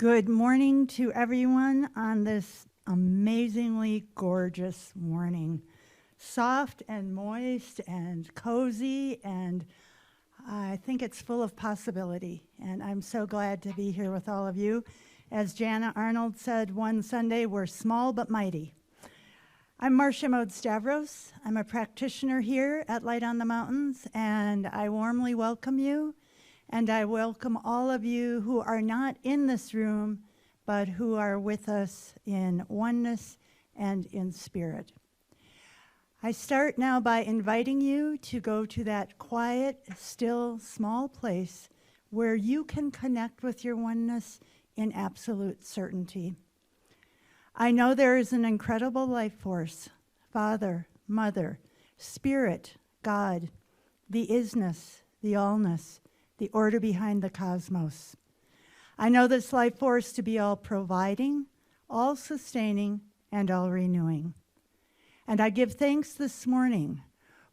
Good morning to everyone on this amazingly gorgeous morning. Soft and moist and cozy, and I think it's full of possibility. And I'm so glad to be here with all of you. As Jana Arnold said one Sunday, we're small but mighty. I'm Marcia Mode-Stavros. I'm a practitioner here at Light on the Mountains, and I warmly welcome you. And I welcome all of you who are not in this room, but who are with us in oneness and in spirit. I start now by inviting you to go to that quiet, still, small place where you can connect with your oneness in absolute certainty. I know there is an incredible life force, Father, Mother, Spirit, God, the isness, the allness, the order behind the cosmos. I know this life force to be all providing, all sustaining, and all renewing. And I give thanks this morning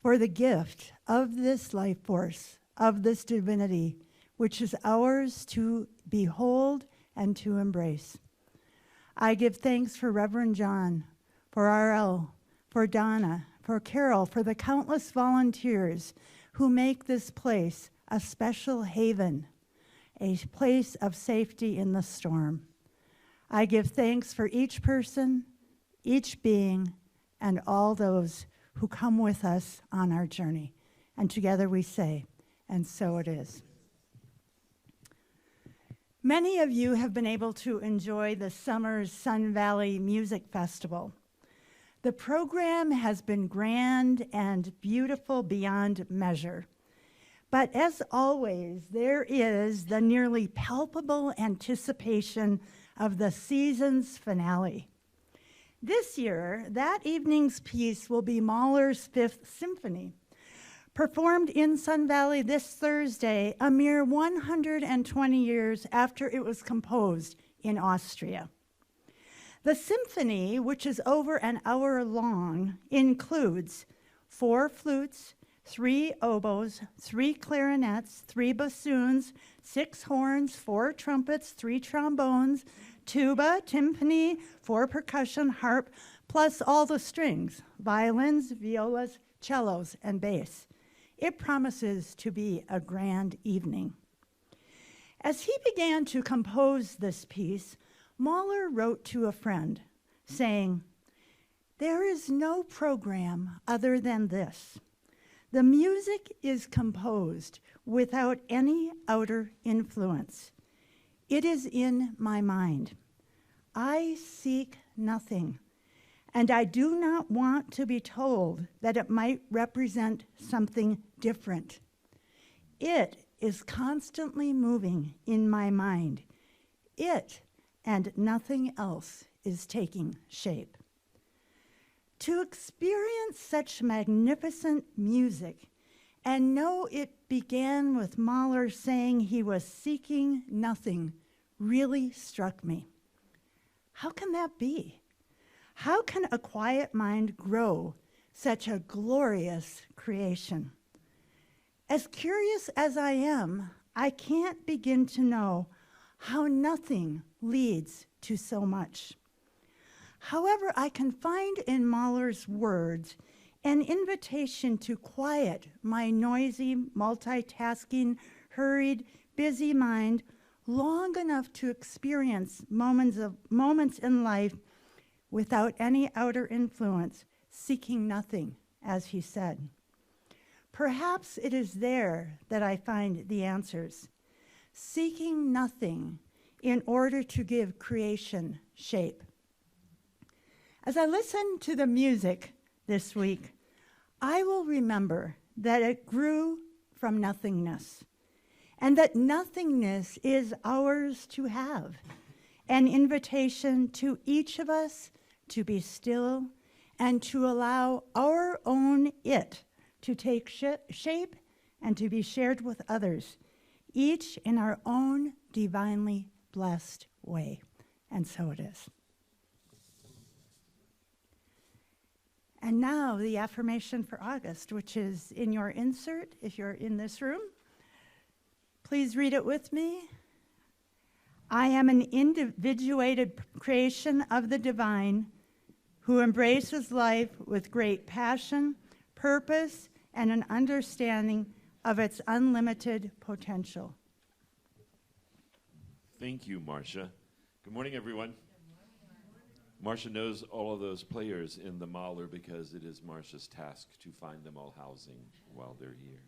for the gift of this life force, of this divinity, which is ours to behold and to embrace. I give thanks for Reverend John, for R.L., for Donna, for Carol, for the countless volunteers who make this place a special haven, a place of safety in the storm. I give thanks for each person, each being, and all those who come with us on our journey. And together we say, and so it is. Many of you have been able to enjoy the summer's Sun Valley Music Festival. The program has been grand and beautiful beyond measure. But as always, there is the nearly palpable anticipation of the season's finale. This year, that evening's piece will be Mahler's Fifth Symphony, performed in Sun Valley this Thursday, a mere 120 years after it was composed in Austria. The symphony, which is over an hour long, includes 4 flutes, 3 oboes, 3 clarinets, 3 bassoons, 6 horns, 4 trumpets, 3 trombones, tuba, timpani, 4 percussion, harp, plus all the strings, violins, violas, cellos, and bass. It promises to be a grand evening. As he began to compose this piece, Mahler wrote to a friend, saying, "There is no program other than this. The music is composed without any outer influence. It is in my mind. I seek nothing, and I do not want to be told that it might represent something different. It is constantly moving in my mind. It and nothing else is taking shape." To experience such magnificent music and know it began with Mahler saying he was seeking nothing really struck me. How can that be? How can a quiet mind grow such a glorious creation? As curious as I am, I can't begin to know how nothing leads to so much. However, I can find in Mahler's words an invitation to quiet my noisy, multitasking, hurried, busy mind long enough to experience moments in life without any outer influence, seeking nothing, as he said. Perhaps it is there that I find the answers, seeking nothing in order to give creation shape. As I listen to the music this week, I will remember that it grew from nothingness, and that nothingness is ours to have, an invitation to each of us to be still and to allow our own it to take shape and to be shared with others, each in our own divinely blessed way. And so it is. And now the affirmation for August, which is in your insert if you're in this room. Please read it with me. I am an individuated creation of the divine who embraces life with great passion, purpose, and an understanding of its unlimited potential. Thank you, Marcia. Good morning, everyone. Marcia knows all of those players in the Mahler because it is Marcia's task to find them all housing while they're here.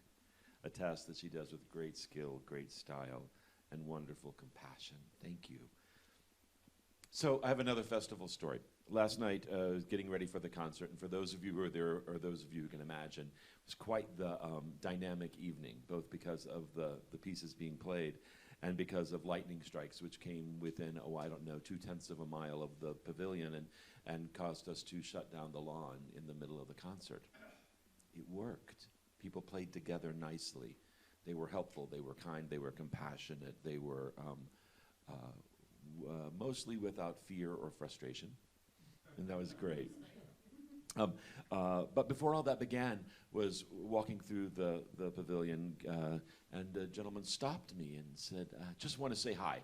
A task that she does with great skill, great style, and wonderful compassion. Thank you. So I have another festival story. Last night, getting ready for the concert, and for those of you who are there, or those of you who can imagine, it was quite the dynamic evening, both because of the pieces being played and because of lightning strikes, which came within, 2/10 of a mile of the pavilion and caused us to shut down the lawn in the middle of the concert. It worked. People played together nicely. They were helpful, they were kind, they were compassionate, they were mostly without fear or frustration, and that was great. But before all that began, was walking through the pavilion, and a gentleman stopped me and said, just want to say hi.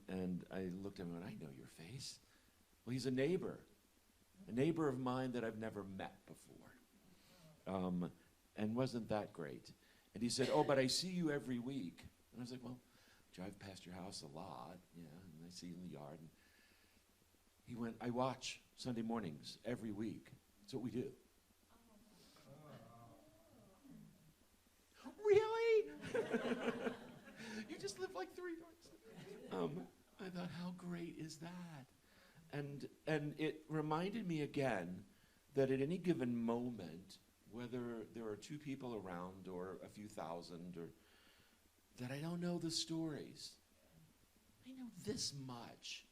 And I looked at him and I know your face. Well, he's a neighbor of mine that I've never met before. And wasn't that great? And he said, oh, but I see you every week. And I was like, well, drive past your house a lot, and I see you in the yard. And he went, I watch Sunday mornings every week. That's what we do. Really? You just live like 3 doors. I thought, how great is that? And it reminded me again that at any given moment, whether there are 2 people around or a few thousand, or that I don't know the stories. I know this much.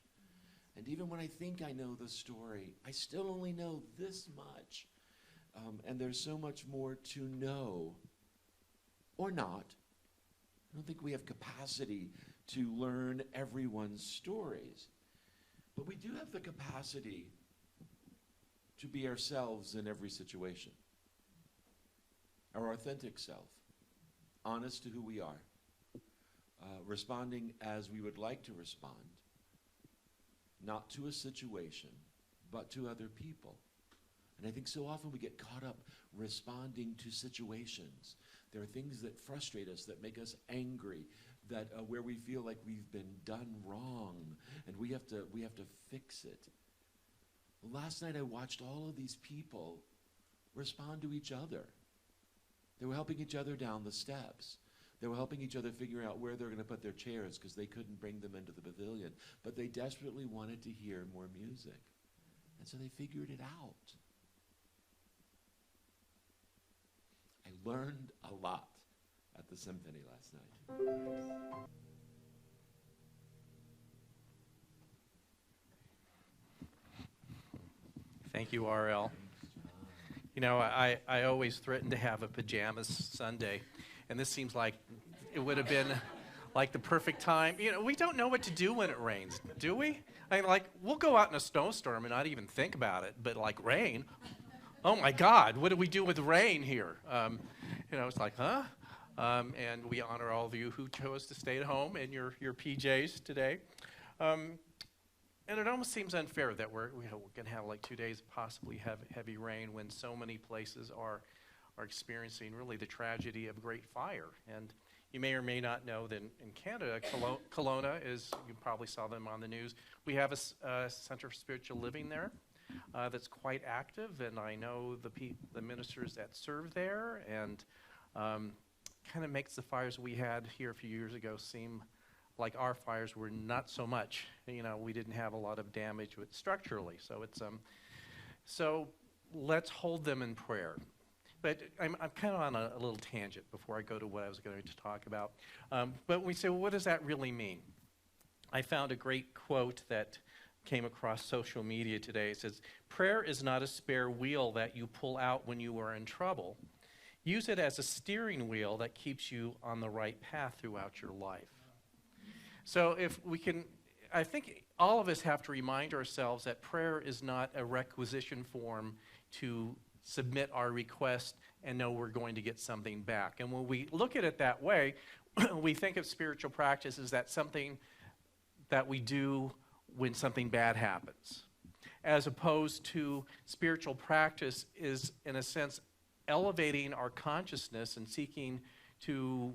And even when I think I know the story, I still only know this much. And there's so much more to know, or not. I don't think we have capacity to learn everyone's stories. But we do have the capacity to be ourselves in every situation. Our authentic self, honest to who we are, responding as we would like to respond, not to a situation, but to other people. And I think so often we get caught up responding to situations. There are things that frustrate us, that make us angry, that where we feel like we've been done wrong, and we have to fix it. Well, last night I watched all of these people respond to each other. They were helping each other down the steps. They were helping each other figure out where they're going to put their chairs because they couldn't bring them into the pavilion. But they desperately wanted to hear more music. And so they figured it out. I learned a lot at the symphony last night. Thank you, R.L. You know, I always threaten to have a pajamas Sunday, and this seems like it would have been like the perfect time. You know, we don't know what to do when it rains, do we? I mean, like, we'll go out in a snowstorm and not even think about it, but like rain, oh my God, what do we do with rain here? You know, it's like, huh? And we honor all of you who chose to stay at home in your PJs today. And it almost seems unfair that we're going to have like 2 days of possibly heavy rain when so many places are experiencing really the tragedy of great fire. And you may or may not know that in Canada, Kelowna is, you probably saw them on the news, we have a Center for Spiritual Living there that's quite active, and I know the ministers that serve there, and kind of makes the fires we had here a few years ago seem like our fires were not so much. You know, we didn't have a lot of damage with structurally. So it's so let's hold them in prayer. But I'm kind of on a little tangent before I go to what I was going to talk about. But we say, well, what does that really mean? I found a great quote that came across social media today. It says, prayer is not a spare wheel that you pull out when you are in trouble. Use it as a steering wheel that keeps you on the right path throughout your life. So if we can, I think all of us have to remind ourselves that prayer is not a requisition form to submit our request and know we're going to get something back. And when we look at it that way, we think of spiritual practice as that something that we do when something bad happens, as opposed to spiritual practice is, in a sense, elevating our consciousness and seeking to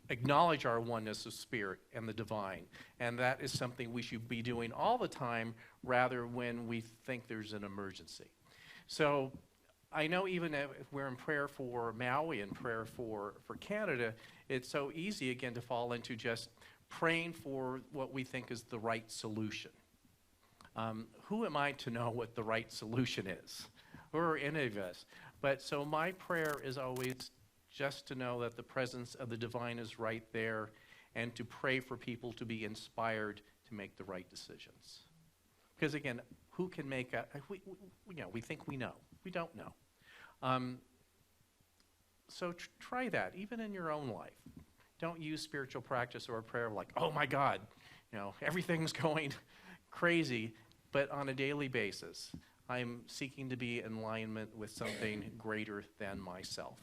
acknowledge our oneness of spirit and the divine. And that is something we should be doing all the time rather when we think there's an emergency. So I know even if we're in prayer for Maui and prayer for Canada, it's so easy again to fall into just praying for what we think is the right solution. Who am I to know what the right solution is? Who are any of us? But so my prayer is always just to know that the presence of the divine is right there, and to pray for people to be inspired to make the right decisions. Because again, who can make we think we know. We don't know. So try that, even in your own life. Don't use spiritual practice or prayer like, oh my God, everything's going crazy. But on a daily basis, I'm seeking to be in alignment with something greater than myself.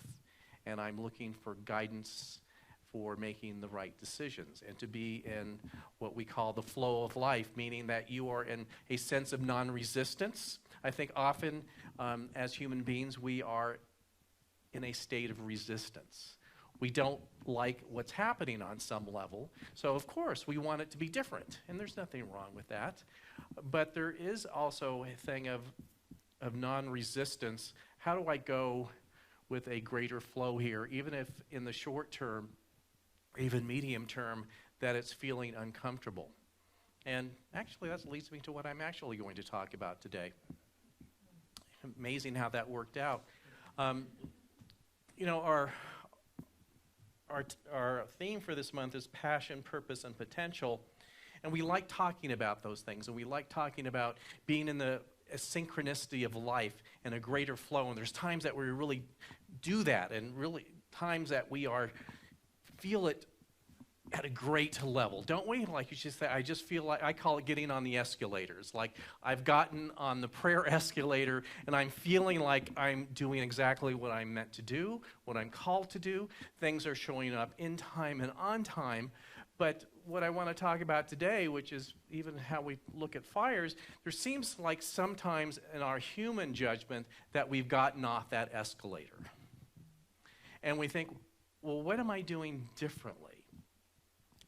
And I'm looking for guidance for making the right decisions and to be in what we call the flow of life, meaning that you are in a sense of non-resistance. I think often as human beings, we are in a state of resistance. We don't like what's happening on some level, so of course we want it to be different, and there's nothing wrong with that. But there is also a thing of non-resistance. How do I go with a greater flow here, even if in the short term, even medium term, that it's feeling uncomfortable? And actually that leads me to what I'm actually going to talk about today. Amazing how that worked out. Our theme for this month is passion, purpose, and potential. And we like talking about those things, and we like talking about being in a synchronicity of life and a greater flow. And there's times that we really do that, and really times that we feel it at a great level, don't we? Like you just say, I just feel like, I call it getting on the escalators. Like I've gotten on the prayer escalator and I'm feeling like I'm doing exactly what I'm meant to do, what I'm called to do. Things are showing up in time and on time. But what I want to talk about today, which is even how we look at fires, there seems like sometimes in our human judgment that we've gotten off that escalator. And we think, well, what am I doing differently?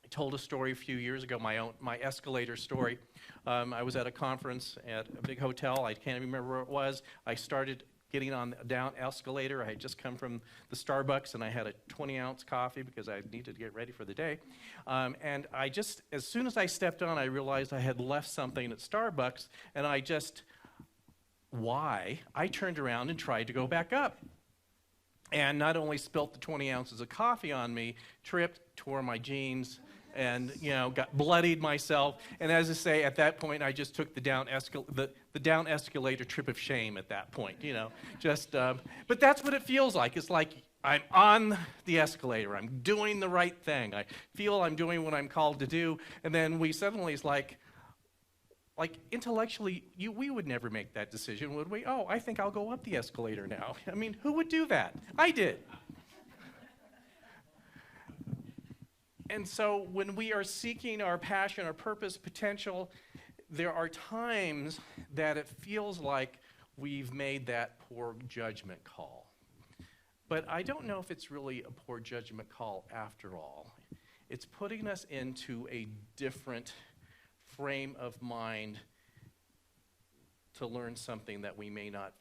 I told a story a few years ago, my escalator story. I was at a conference at a big hotel. I can't remember where it was. I started getting on the down escalator. I had just come from the Starbucks, and I had a 20-ounce coffee because I needed to get ready for the day. And as soon as I stepped on, I realized I had left something at Starbucks, and I turned around and tried to go back up. And not only spilt the 20 ounces of coffee on me, tripped, tore my jeans, and got bloodied myself. And as I say, at that point, I just took the down escalator trip of shame. At that point, but that's what it feels like. It's like I'm on the escalator. I'm doing the right thing. I feel I'm doing what I'm called to do. And then it's like intellectually, we would never make that decision, would we? Oh, I think I'll go up the escalator now. I mean, who would do that? I did. And so when we are seeking our passion, our purpose, potential, there are times that it feels like we've made that poor judgment call. But I don't know if it's really a poor judgment call after all. It's putting us into a different frame of mind to learn something that we may not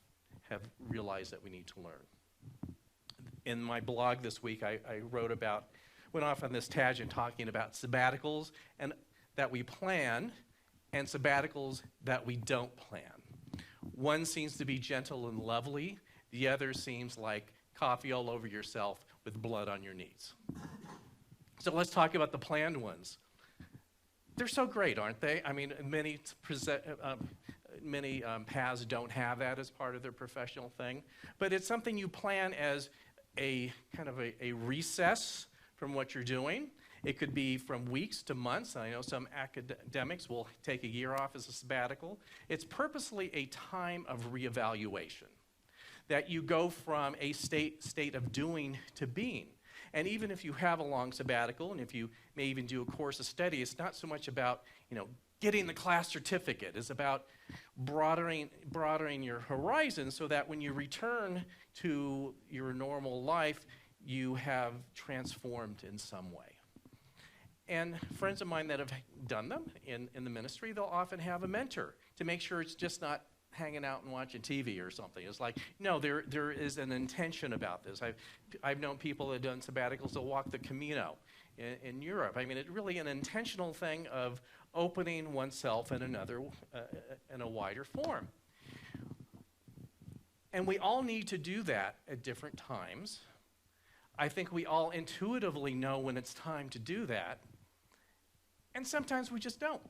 have realized that we need to learn. In my blog this week, I went off on this tangent talking about sabbaticals and that we plan and sabbaticals that we don't plan. One seems to be gentle and lovely. The other seems like coffee all over yourself with blood on your knees. So let's talk about the planned ones. They're so great, aren't they? I mean, many paths don't have that as part of their professional thing. But it's something you plan as a kind of a recess from what you're doing. It could be from weeks to months. I know some academics will take a year off as a sabbatical. It's purposely a time of reevaluation, that you go from a state of doing to being. And even if you have a long sabbatical, and if you may even do a course of study, it's not so much about, getting the class certificate. It's about broadening your horizon so that when you return to your normal life, you have transformed in some way. And friends of mine that have done them in the ministry, they'll often have a mentor to make sure it's just not hanging out and watching TV or something. It's like, no, there is an intention about this. I've known people that have done sabbaticals that walk the Camino in Europe. I mean, it's really an intentional thing of opening oneself in in a wider form. And we all need to do that at different times. I think we all intuitively know when it's time to do that, and sometimes we just don't.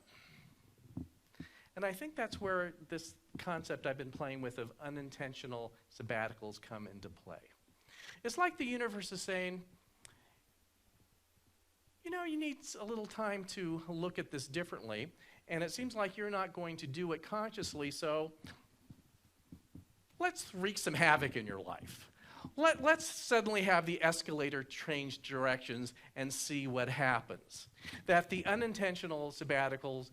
And I think that's where this concept I've been playing with of unintentional sabbaticals come into play. It's like the universe is saying, you need a little time to look at this differently, and it seems like you're not going to do it consciously, so let's wreak some havoc in your life. Let's suddenly have the escalator change directions and see what happens. That the unintentional sabbaticals,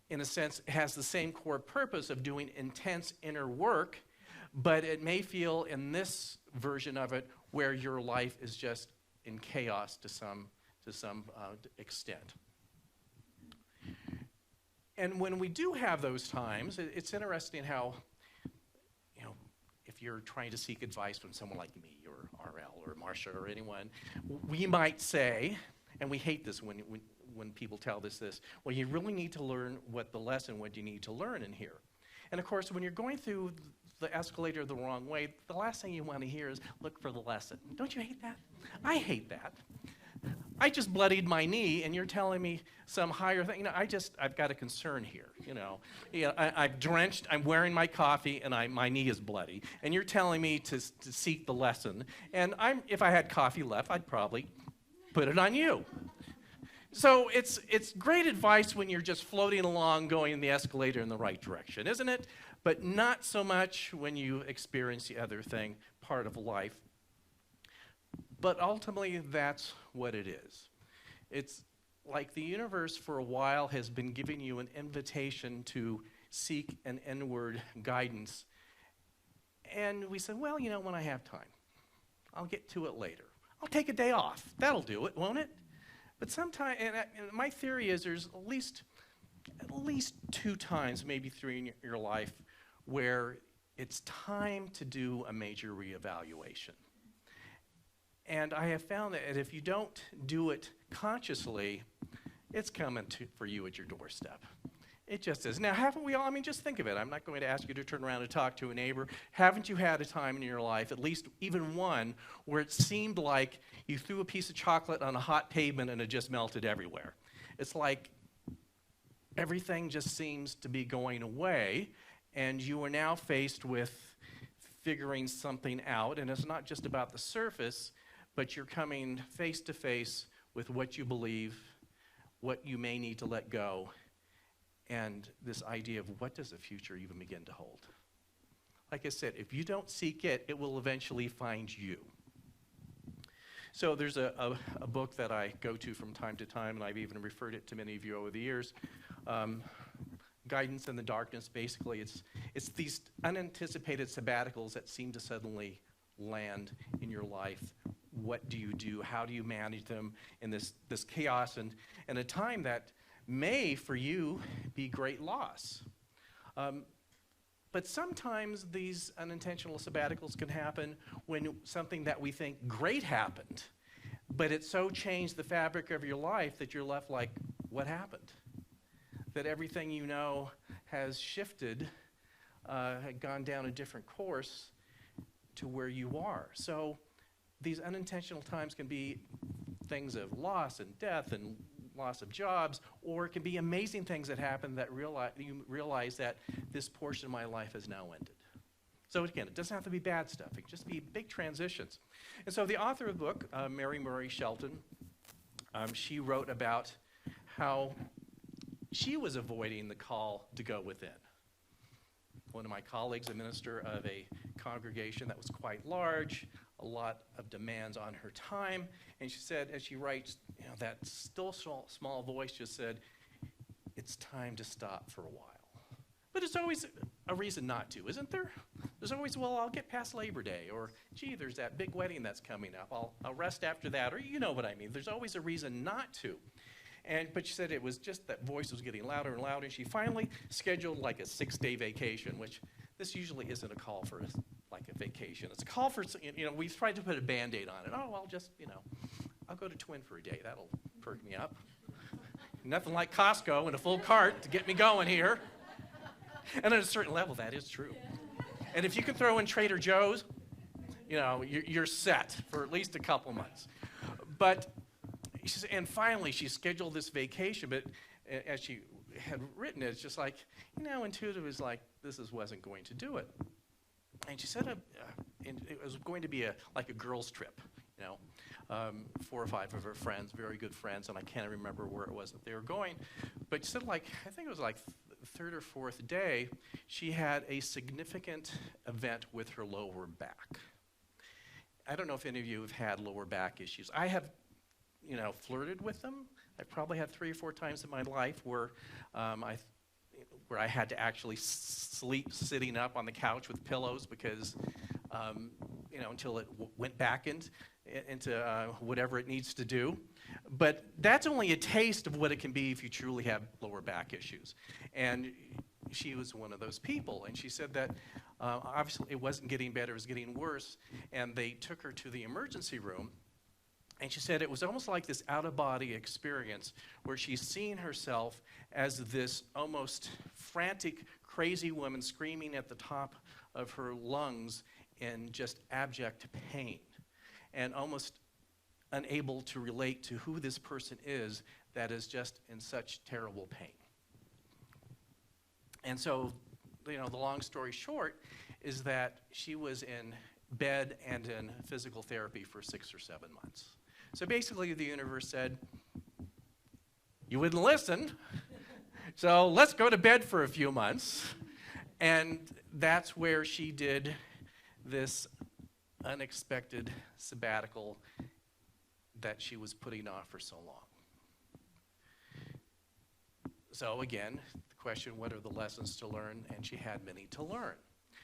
in a sense, has the same core purpose of doing intense inner work, but it may feel in this version of it where your life is just in chaos to some extent. And when we do have those times, it's interesting how, if you're trying to seek advice from someone like me or R.L. or Marcia or anyone, we might say, and we hate this when people tell us this, well, you really need to learn what you need to learn in here. And of course, when you're going through the escalator the wrong way, the last thing you want to hear is, look for the lesson. Don't you hate that? I hate that. I just bloodied my knee, and you're telling me some higher thing. I've got a concern here. I've drenched. I'm wearing my coffee, and my knee is bloody. And you're telling me to seek the lesson. And if I had coffee left, I'd probably put it on you. So it's great advice when you're just floating along, going in the escalator in the right direction, isn't it? But not so much when you experience the other thing, part of life. But ultimately, that's what it is. It's like the universe for a while has been giving you an invitation to seek an inward guidance. And we said, well, when I have time, I'll get to it later. I'll take a day off. That'll do it, won't it? But sometimes, and my theory is there's at least 2 times, maybe 3 in your life, where it's time to do a major reevaluation. And I have found that if you don't do it consciously, it's coming for you at your doorstep. It just is. Now, haven't we all? Just think of it. I'm not going to ask you to turn around and talk to a neighbor. Haven't you had a time in your life, at least even one, where it seemed like you threw a piece of chocolate on a hot pavement and it just melted everywhere? It's like everything just seems to be going away, and you are now faced with figuring something out, and it's not just about the surface, but you're coming face to face with what you believe, what you may need to let go, and this idea of what does the future even begin to hold. Like I said, if you don't seek it, it will eventually find you. So there's a book that I go to from time to time, and I've even referred it to many of you over the years. Guidance in the Darkness. Basically, it's these unanticipated sabbaticals that seem to suddenly land in your life. What do you do? How do you manage them in this chaos and a time that may, for you, be great loss? But sometimes these unintentional sabbaticals can happen when something that we think great happened, but it so changed the fabric of your life that you're left like, what happened? That everything you know has shifted, had gone down a different course to where you are. So these unintentional times can be things of loss and death and loss of jobs, or it can be amazing things that happen that you realize that this portion of my life has now ended. So again, it doesn't have to be bad stuff. It can just be big transitions. And so the author of the book, Mary Murray Shelton, she wrote about how she was avoiding the call to go within. One of my colleagues, a minister of a congregation that was quite large, a lot of demands on her time. And she said, as she writes, that still small voice just said, it's time to stop for a while. But there's always a reason not to, isn't there? There's always, well, I'll get past Labor Day, or gee, there's that big wedding that's coming up. I'll rest after that, or you know what I mean. There's always a reason not to. But she said it was just that voice was getting louder and louder. She finally scheduled like a 6-day vacation, which this usually isn't a call for like a vacation. It's a call for, we've tried to put a Band-Aid on it. Oh, I'll just, I'll go to Twin for a day. That'll perk me up. Nothing like Costco and a full cart to get me going here. And at a certain level, that is true. And if you can throw in Trader Joe's, you're set for at least a couple months. But she says, and finally, she scheduled this vacation, but as she had written it, it's just like, intuitive is like, wasn't going to do it. And she said it was going to be like a girls' trip, 4 or 5 of her friends, very good friends, and I can't remember where it was that they were going. But she said, I think it was like the 3rd or 4th day, she had a significant event with her lower back. I don't know if any of you have had lower back issues. I have, flirted with them. I've probably had 3 or 4 times in my life where I had to actually sleep sitting up on the couch with pillows because, until it went back into whatever it needs to do. But that's only a taste of what it can be if you truly have lower back issues. And she was one of those people. And she said that obviously it wasn't getting better, it was getting worse. And they took her to the emergency room. And she said it was almost like this out-of-body experience where she's seeing herself as this almost frantic, crazy woman screaming at the top of her lungs in just abject pain and almost unable to relate to who this person is that is just in such terrible pain. And so, the long story short is that she was in bed and in physical therapy for 6 or 7 months. So basically the universe said, you wouldn't listen, so let's go to bed for a few months. And that's where she did this unexpected sabbatical that she was putting off for so long. So again, the question, what are the lessons to learn? And she had many to learn.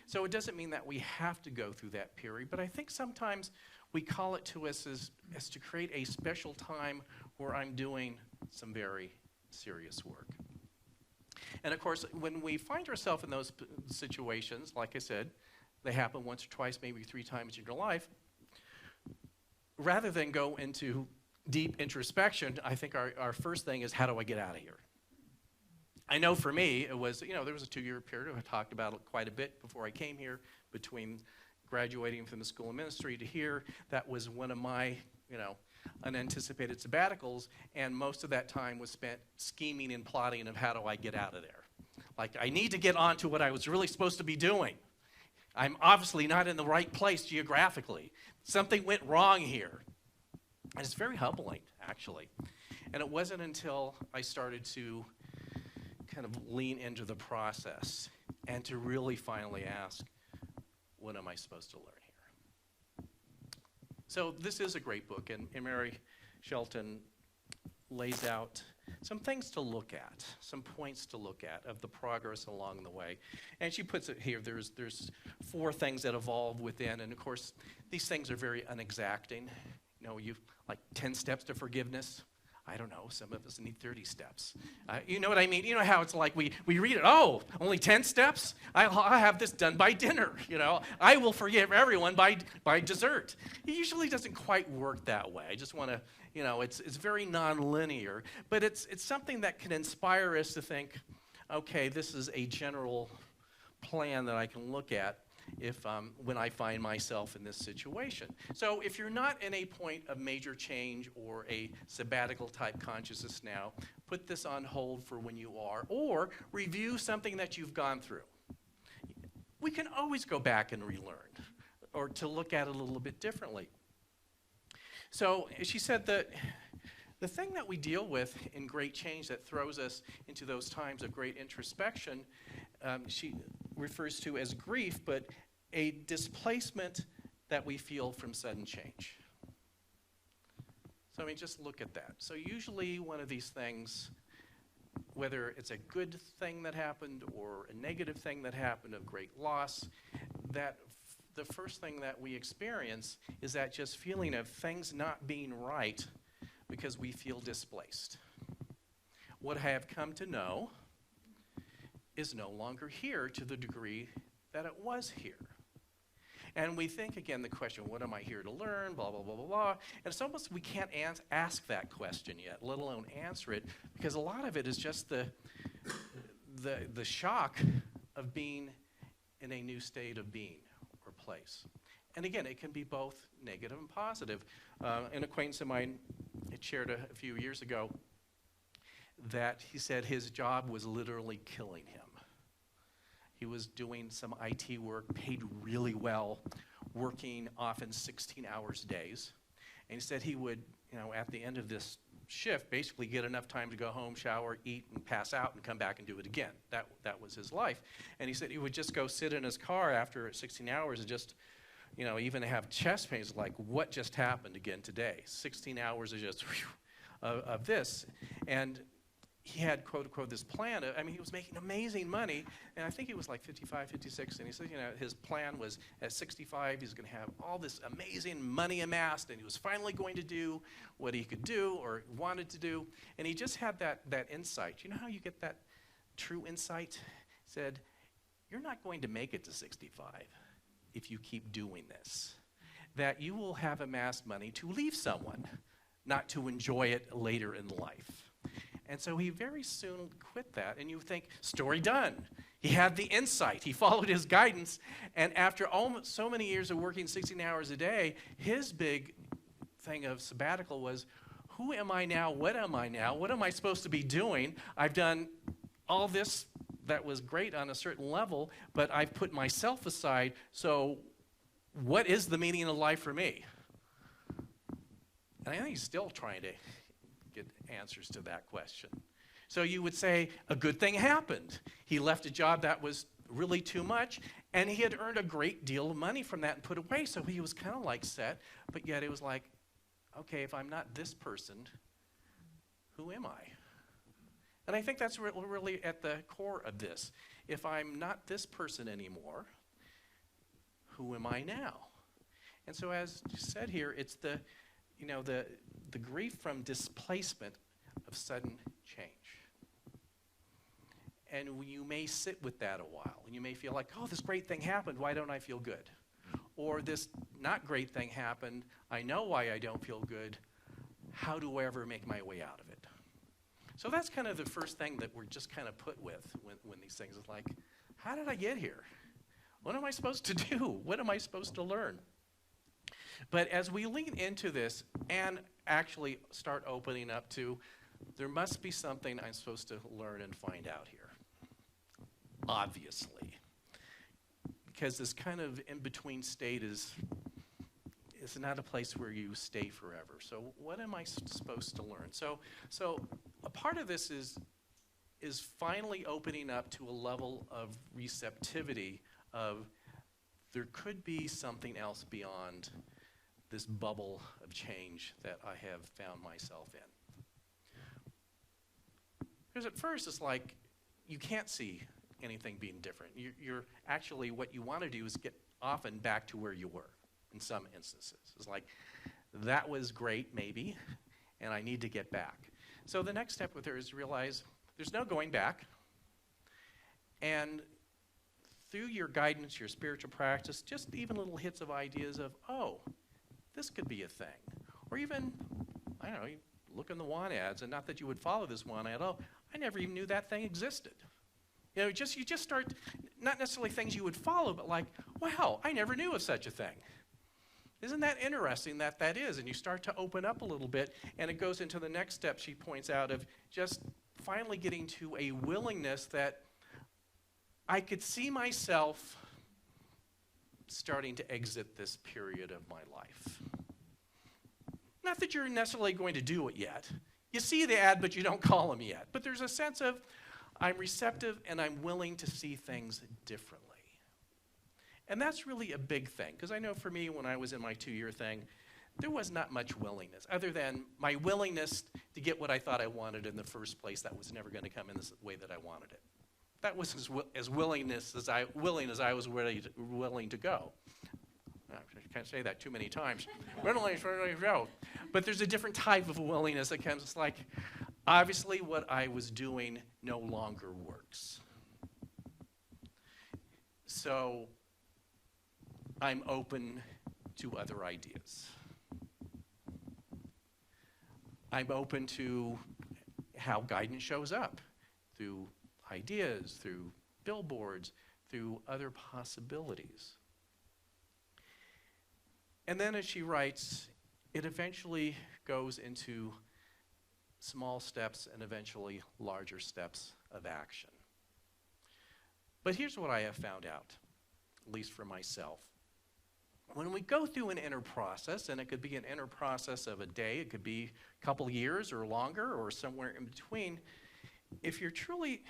So it doesn't mean that we have to go through that period, but I think sometimes we call it to us as to create a special time where I'm doing some very serious work. And of course, when we find ourselves in those situations, like I said, they happen once or twice, maybe 3 times in your life, rather than go into deep introspection, I think our first thing is, how do I get out of here? I know for me, it was, there was a 2-year period, I talked about it quite a bit before I came here, between graduating from the School of Ministry to here. That was one of my, unanticipated sabbaticals, and most of that time was spent scheming and plotting of how do I get out of there. Like, I need to get on to what I was really supposed to be doing. I'm obviously not in the right place geographically. Something went wrong here. And it's very humbling, actually. And it wasn't until I started to kind of lean into the process and to really finally ask, what am I supposed to learn here? So this is a great book, and Mary Shelton lays out some things to look at, some points to look at of the progress along the way. And she puts it here, there's 4 things that evolve within, and of course, these things are very unexacting. You've like 10 steps to forgiveness. I don't know, some of us need 30 steps. You know what I mean? You know how it's like we read it, oh, only 10 steps? I'll have this done by dinner, I will forgive everyone by dessert. It usually doesn't quite work that way. I just want to, it's very non-linear, but it's something that can inspire us to think, okay, this is a general plan that I can look at when I find myself in this situation. So if you're not in a point of major change or a sabbatical type consciousness now, put this on hold for when you are, or review something that you've gone through. We can always go back and relearn, or to look at it a little bit differently. So she said that the thing that we deal with in great change that throws us into those times of great introspection, she refers to as grief, but a displacement that we feel from sudden change. So I mean, just look at that. So usually one of these things, whether it's a good thing that happened or a negative thing that happened of great loss, the first thing that we experience is that just feeling of things not being right because we feel displaced. What I have come to know is no longer here to the degree that it was here. And we think, again, the question, what am I here to learn, blah, blah, blah, blah, blah. And it's almost we can't ask that question yet, let alone answer it, because a lot of it is just the shock of being in a new state of being or place. And again, it can be both negative and positive. An acquaintance of mine had shared a few years ago that he said his job was literally killing him. He was doing some IT work, paid really well, working often 16 hours days. And he said he would, at the end of this shift, basically get enough time to go home, shower, eat, and pass out, and come back and do it again. That was his life. And he said he would just go sit in his car after 16 hours and just, even have chest pains, like, what just happened again today? 16 hours of just, of this. And he had, quote unquote, this plan. He was making amazing money, and I think he was like 55, 56, and he said, his plan was at 65, he's going to have all this amazing money amassed, and he was finally going to do what he could do or wanted to do, and he just had that insight. You know how you get that true insight? He said, you're not going to make it to 65 if you keep doing this, that you will have amassed money to leave someone, not to enjoy it later in life. And so he very soon quit that, and you think, story done. He had the insight. He followed his guidance, and after almost so many years of working 16 hours a day, his big thing of sabbatical was, who am I now? What am I now? What am I supposed to be doing? I've done all this that was great on a certain level, but I've put myself aside, so what is the meaning of life for me? And I think he's still trying to get answers to that question. So you would say a good thing happened. He left a job that was really too much, and he had earned a great deal of money from that and put away, so he was kind of like set, but yet it was like, okay, if I'm not this person, who am I? And I think that's really at the core of this. If I'm not this person anymore, who am I now? And so as you said here, it's the grief from displacement of sudden change. And you may sit with that a while, and you may feel like, oh, this great thing happened, why don't I feel good? Or this not great thing happened, I know why I don't feel good, how do I ever make my way out of it? So that's kind of the first thing that we're just kind of put with when these things is like, how did I get here? What am I supposed to do? What am I supposed to learn? But as we lean into this and actually start opening up to, there must be something I'm supposed to learn and find out here, obviously. Because this kind of in-between state is not a place where you stay forever. So what am I supposed to learn? So a part of this is finally opening up to a level of receptivity of there could be something else beyond this bubble of change that I have found myself in. Because at first it's like you can't see anything being different. You're actually, what you want to do is get often back to where you were in some instances. It's like, that was great maybe, and I need to get back. So the next step with her is to realize there's no going back, and through your guidance, your spiritual practice, just even little hits of ideas of, oh, this could be a thing. Or even, I don't know, you look in the want ads, and not that you would follow this want ad, oh, I never even knew that thing existed. You just start, not necessarily things you would follow, but like, wow, I never knew of such a thing. Isn't that interesting that is? And you start to open up a little bit, and it goes into the next step she points out of just finally getting to a willingness that I could see myself starting to exit this period of my life. Not that you're necessarily going to do it yet. You see the ad, but you don't call them yet. But there's a sense of, I'm receptive and I'm willing to see things differently. And that's really a big thing, because I know for me, when I was in my 2-year thing, there was not much willingness, other than my willingness to get what I thought I wanted in the first place. That was never going to come in the way that I wanted it. That was as willing as I was willing to go. I can't say that too many times. Willing to go. But there's a different type of willingness that comes. It's like, obviously what I was doing no longer works. So I'm open to other ideas. I'm open to how guidance shows up through ideas, through billboards, through other possibilities. And then as she writes, it eventually goes into small steps and eventually larger steps of action. But here's what I have found out, at least for myself. When we go through an inner process, and it could be an inner process of a day, it could be a couple years or longer or somewhere in between, if you're truly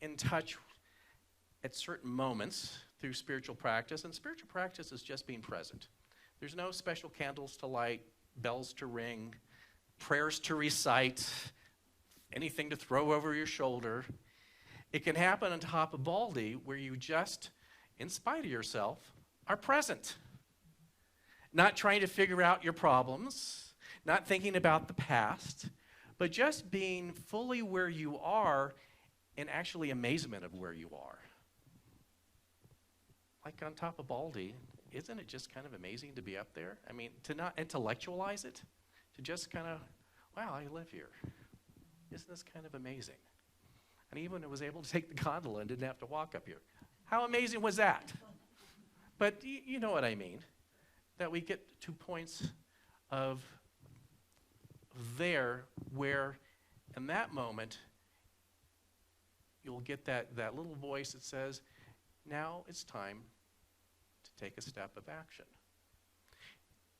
in touch at certain moments through spiritual practice, and spiritual practice is just being present. There's no special candles to light, bells to ring, prayers to recite, anything to throw over your shoulder. It can happen on top of Baldy where you just, in spite of yourself, are present. Not trying to figure out your problems, not thinking about the past, but just being fully where you are in actually amazement of where you are. Like on top of Baldy, isn't it just kind of amazing to be up there? I mean, to not intellectualize it, to just kind of, wow, I live here. Isn't this kind of amazing? And even was able to take the gondola and didn't have to walk up here. How amazing was that? But you know what I mean, that we get to points of there where in that moment you'll get that little voice that says, now it's time to take a step of action.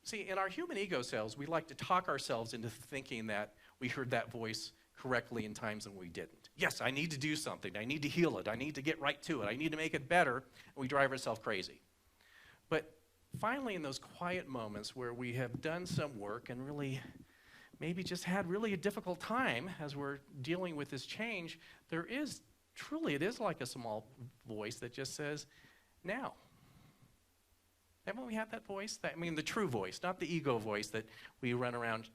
See, in our human ego cells, we like to talk ourselves into thinking that we heard that voice correctly in times when we didn't. Yes, I need to do something. I need to heal it. I need to get right to it. I need to make it better. And we drive ourselves crazy. But finally, in those quiet moments where we have done some work and really maybe just had really a difficult time as we're dealing with this change, there is truly, it is like a small voice that just says, now. Haven't we had that voice? I mean, the true voice, not the ego voice that we run around,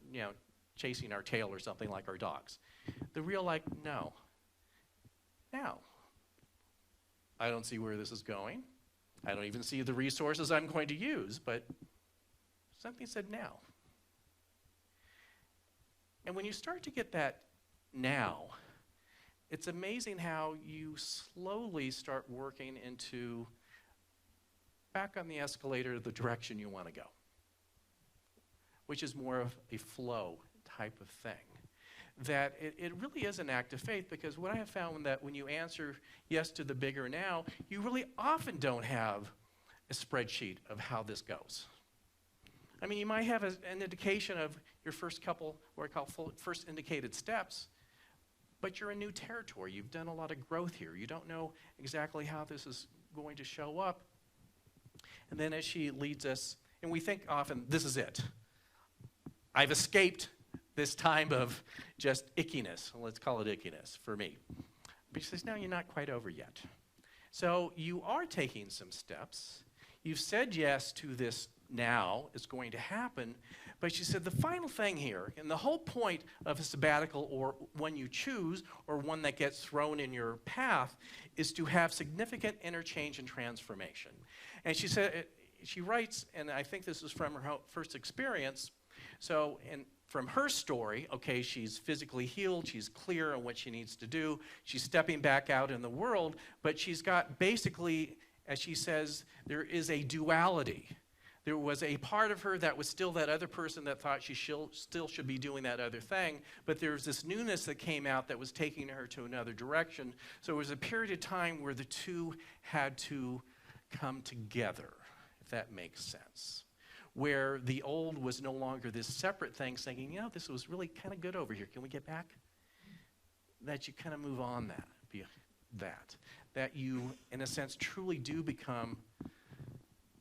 chasing our tail or something like our dogs. The real, like, no. Now. I don't see where this is going. I don't even see the resources I'm going to use, but something said now. And when you start to get that now, it's amazing how you slowly start working into back on the escalator to the direction you want to go, which is more of a flow type of thing. That it really is an act of faith, because what I have found that when you answer yes to the bigger now, you really often don't have a spreadsheet of how this goes. I mean, you might have an indication of your first couple, what I call first indicated steps, but you're in new territory. You've done a lot of growth here. You don't know exactly how this is going to show up. And then as she leads us, and we think often, this is it. I've escaped this time of just ickiness. Let's call it ickiness for me. But she says, no, you're not quite over yet. So you are taking some steps. You've said yes to this now. It's going to happen. But she said the final thing here, and the whole point of a sabbatical, or one you choose, or one that gets thrown in your path, is to have significant interchange and transformation. And she said, she writes, and I think this is from her first experience, so, and from her story, okay, she's physically healed, she's clear on what she needs to do, she's stepping back out in the world, but she's got basically, as she says, there is a duality. There was a part of her that was still that other person that thought she still should be doing that other thing, but there was this newness that came out that was taking her to another direction. So it was a period of time where the two had to come together, if that makes sense. Where the old was no longer this separate thing saying, this was really kind of good over here. Can we get back? That you kind of move on that. that you, in a sense, truly do become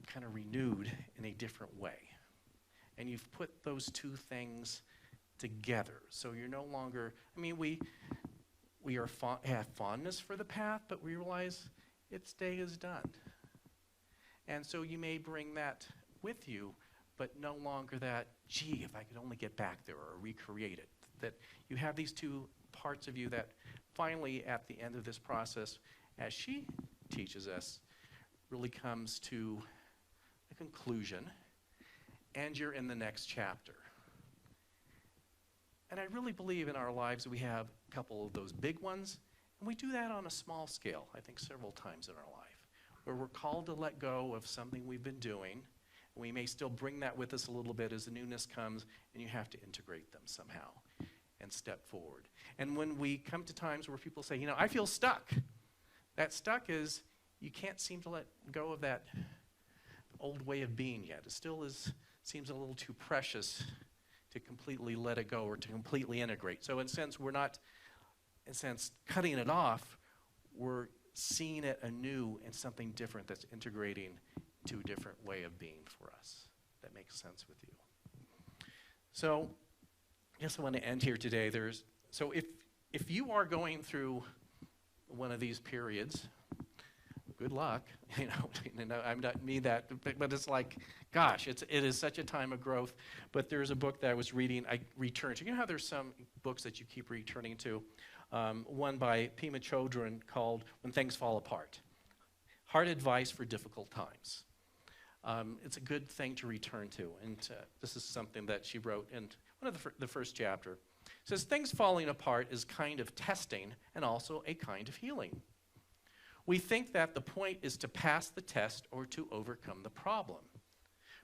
kind of renewed in a different way. And you've put those two things together. So you're no longer, I mean, we have fondness for the path, but we realize its day is done. And so you may bring that with you, but no longer that, gee, if I could only get back there or recreate it. That you have these two parts of you that finally, at the end of this process, as she teaches us, really comes to a conclusion, and you're in the next chapter. And I really believe in our lives that we have a couple of those big ones, and we do that on a small scale, I think several times in our life, where we're called to let go of something we've been doing. We may still bring that with us a little bit as the newness comes, and you have to integrate them somehow and step forward. And when we come to times where people say, I feel stuck, that stuck is you can't seem to let go of that old way of being yet. It still seems a little too precious to completely let it go or to completely integrate. So in a sense, we're not, cutting it off. We're seeing it anew in something different that's integrating to a different way of being for us. That makes sense with you. So I guess I want to end here today. So if you are going through one of these periods, good luck. I don't mean that, but it's like, gosh, it is such a time of growth. But there's a book that I was reading, I returned to. You know how there's some books that you keep returning to? One by Pema Chodron called When Things Fall Apart. Hard Advice for Difficult Times. It's a good thing to return to. And this is something that she wrote in one of the first chapter. It says, things falling apart is kind of testing and also a kind of healing. We think that the point is to pass the test or to overcome the problem.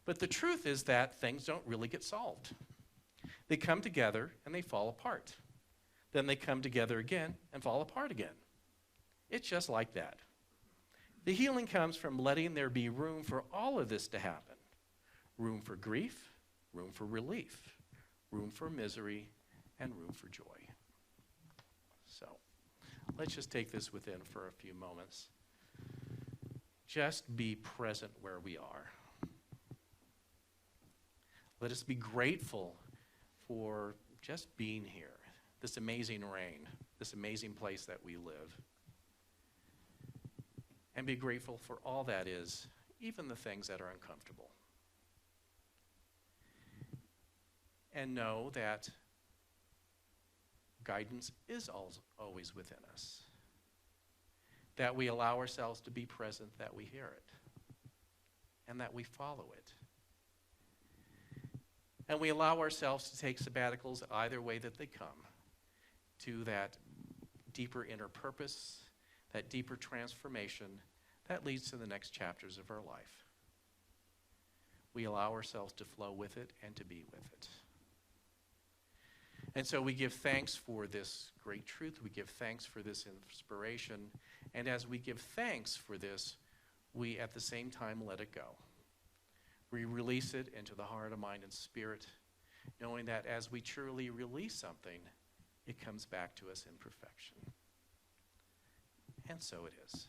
But the truth is that things don't really get solved. They come together and they fall apart. Then they come together again and fall apart again. It's just like that. The healing comes from letting there be room for all of this to happen. Room for grief, room for relief, room for misery, and room for joy. So let's just take this within for a few moments. Just be present where we are. Let us be grateful for just being here, this amazing rain, this amazing place that we live. And be grateful for all that is, even the things that are uncomfortable. And know that guidance is always within us. That we allow ourselves to be present, that we hear it, and that we follow it. And we allow ourselves to take sabbaticals either way that they come, to that deeper inner purpose, that deeper transformation that leads to the next chapters of our life. We allow ourselves to flow with it and to be with it. And so we give thanks for this great truth. We give thanks for this inspiration. And as we give thanks for this, we at the same time let it go. We release it into the heart of mind and spirit, knowing that as we truly release something, it comes back to us in perfection. And so it is.